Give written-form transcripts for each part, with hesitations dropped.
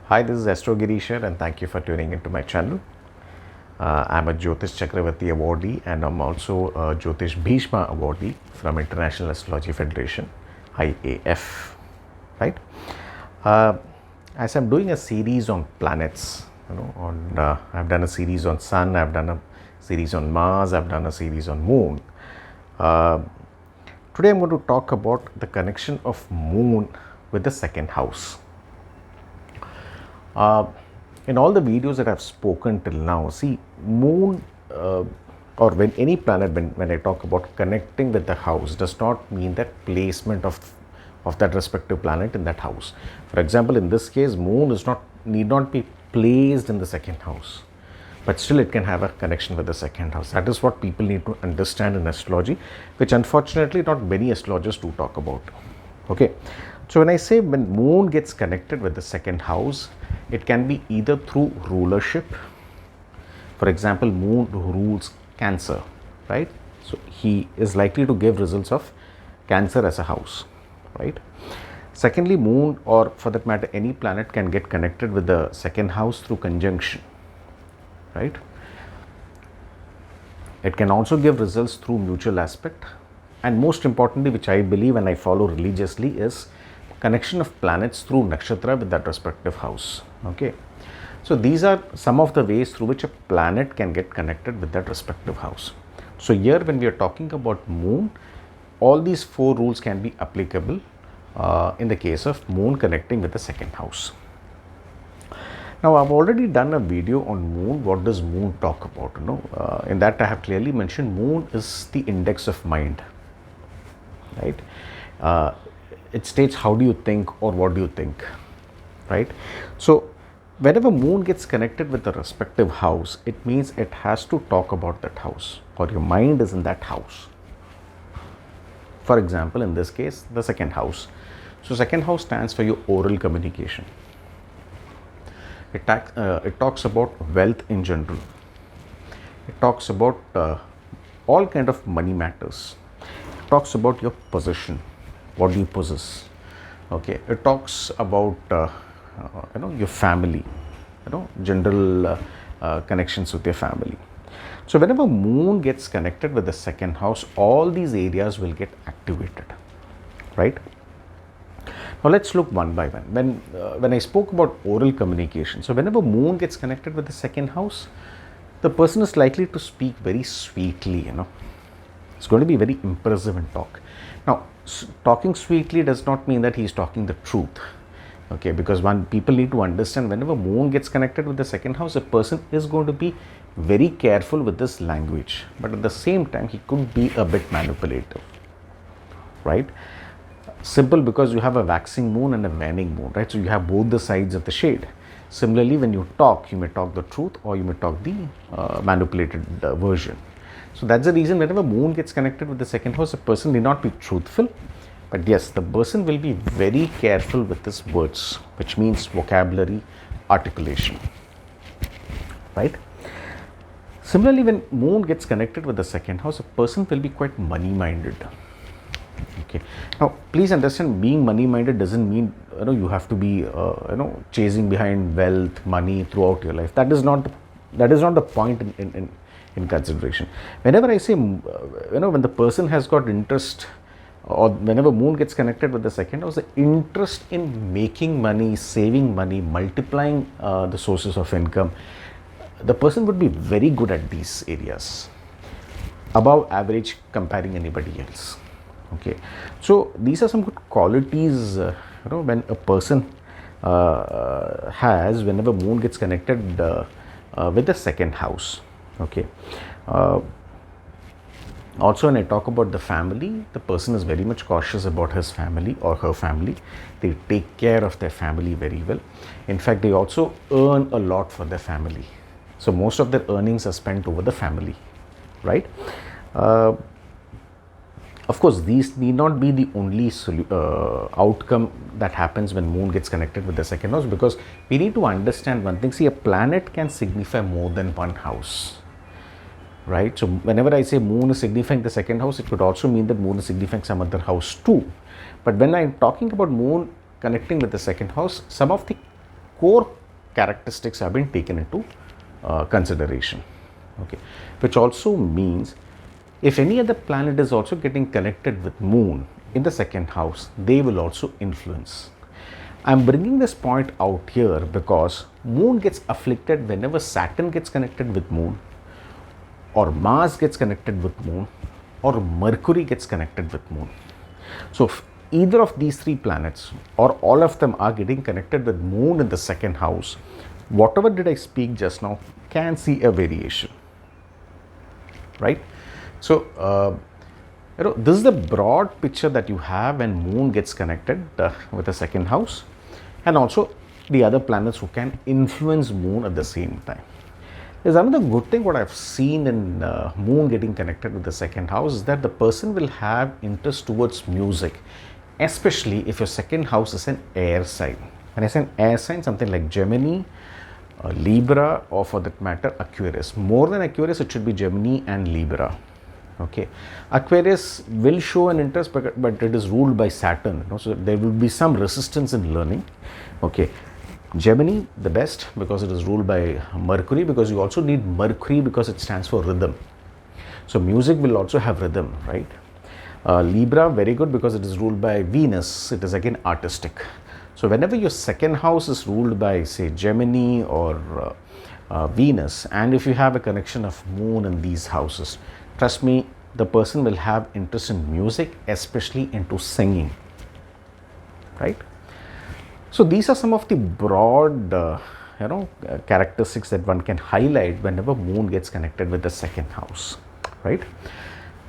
Hi, this is Astrogirish and thank you for tuning into my channel. I'm a Jyotish Chakravarti awardee and I'm also a Jyotish Bhishma awardee from International Astrology Federation, IAF. Right? Uh, as I'm doing a series on planets, I've done a series on Sun, I've done a series on Mars, I've done a series on Moon. Today I'm going to talk about the connection of Moon with the second house. In all the videos that I've spoken till now, see, Moon or when any planet, when I talk about connecting with the house, does not mean that placement of that respective planet in that house. For example, in this case, Moon need not be placed in the second house, but still it can have a connection with the second house. That is what people need to understand in astrology, which unfortunately not many astrologers do talk about. Okay, so when I say when Moon gets connected with the second house, it can be either through rulership. For example, Moon rules Cancer, right? So he is likely to give results of Cancer as a house, right? Secondly, Moon, or for that matter any planet, can get connected with the second house through conjunction, right? It can also give results through mutual aspect, and most importantly, which I believe and I follow religiously, is connection of planets through nakshatra with that respective house. Okay, so these are some of the ways through which a planet can get connected with that respective house. So here, when we are talking about Moon, all these four rules can be applicable in the case of Moon connecting with the second house. Now, I've already done a video on Moon. What does Moon talk about? In that I have clearly mentioned Moon is the index of mind, right? It states how do you think or what do you think, right? So whenever Moon gets connected with the respective house, it means it has to talk about that house, or your mind is in that house. For example, in this case, the second house. So second house stands for your oral communication. It talks about wealth in general. It talks about all kind of money matters. It talks about your possession. What do you possess? Okay, it talks about your family, general connections with your family. So whenever Moon gets connected with the second house, all these areas will get activated, right? Now let's look one by one. When I spoke about oral communication, so whenever Moon gets connected with the second house, the person is likely to speak very sweetly. It's going to be very impressive in talk. Now, talking sweetly does not mean that he is talking the truth. Okay, because people need to understand, whenever Moon gets connected with the second house, a person is going to be very careful with this language, but at the same time he could be a bit manipulative, right? Simple, because you have a waxing moon and a waning moon, right? So you have both the sides of the shade. Similarly, when you talk, you may talk the truth or you may talk the manipulated version. So that's the reason whenever Moon gets connected with the second house, a person may not be truthful, but yes, the person will be very careful with his words, which means vocabulary, articulation, right? Similarly, when Moon gets connected with the second house, a person will be quite money-minded. Okay. Now, please understand, being money-minded doesn't mean you have to be chasing behind wealth, money throughout your life. That is not the point in consideration. Whenever I say when the person has got interest, or whenever Moon gets connected with the second house, the interest in making money, saving money, multiplying the sources of income, the person would be very good at these areas, above average comparing anybody else. Okay, so these are some good qualities when a person has whenever Moon gets connected with the second house. Okay, also when I talk about the family, the person is very much cautious about his family or her family. They take care of their family very well. In fact, they also earn a lot for their family. So most of their earnings are spent over the family, right? Of course, these need not be the only outcome that happens when Moon gets connected with the second house, because we need to understand one thing. See, a planet can signify more than one house, right? So whenever I say Moon is signifying the second house, it could also mean that Moon is signifying some other house too. But when I'm talking about Moon connecting with the second house, some of the core characteristics have been taken into consideration. Okay, which also means if any other planet is also getting connected with moon in the second house, they will also influence. I'm bringing this point out here because moon gets afflicted whenever Saturn gets connected with moon, or Mars gets connected with moon, or Mercury gets connected with moon. So if either of these three planets or all of them are getting connected with moon in the second house, whatever did I speak just now can see a variation, right? So this is the broad picture that you have when moon gets connected with the second house, and also the other planets who can influence moon at the same time. There's another good thing what I've seen in moon getting connected with the second house is that the person will have interest towards music, especially if your second house is an air sign. When I say an air sign, something like Gemini, Libra, or for that matter Aquarius. More than Aquarius, it should be Gemini and Libra. Okay, Aquarius will show an interest, but it is ruled by Saturn, so there will be some resistance in learning. Okay, Gemini the best because it is ruled by Mercury, because you also need Mercury because it stands for rhythm. So music will also have rhythm, right? Libra very good because it is ruled by Venus. It is again artistic. So whenever your second house is ruled by, say, Gemini or Venus, and if you have a connection of moon in these houses, trust me, the person will have interest in music, especially into singing, right? So these are some of the broad characteristics that one can highlight whenever moon gets connected with the second house, right?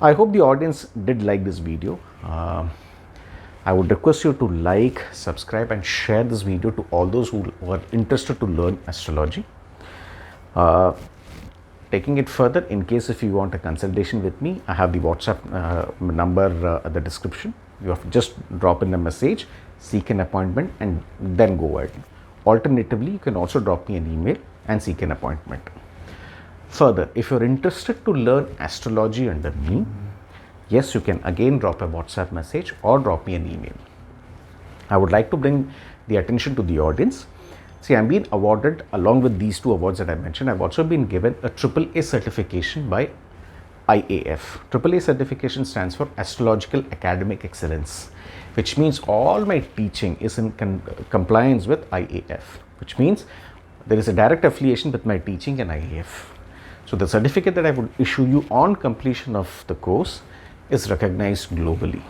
I hope the audience did like this video. I would request you to like, subscribe and share this video to all those who are interested to learn astrology. Taking it further, in case if you want a consultation with me, I have the WhatsApp number at the description. You have to just drop in a message, seek an appointment and then go ahead. Alternatively, you can also drop me an email and seek an appointment. Further, if you're interested to learn astrology under me, yes, you can again drop a WhatsApp message or drop me an email. I would like to bring the attention to the audience. See, I'm being awarded, along with these two awards that I mentioned, I've also been given a AAA certification by IAF. AAA certification stands for Astrological Academic Excellence, which means all my teaching is in compliance with IAF, which means there is a direct affiliation with my teaching and IAF. So the certificate that I would issue you on completion of the course is recognized globally,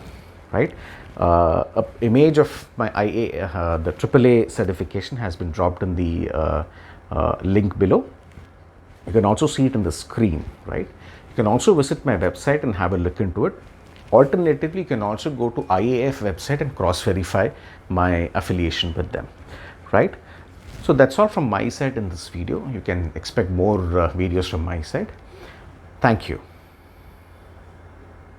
right? An image of my the AAA certification has been dropped in the link below. You can also see it in the screen, right? You can also visit my website and have a look into it. Alternatively, you can also go to IAF website and cross-verify my affiliation with them, right? So that's all from my side in this video. You can expect more videos from my side. Thank you.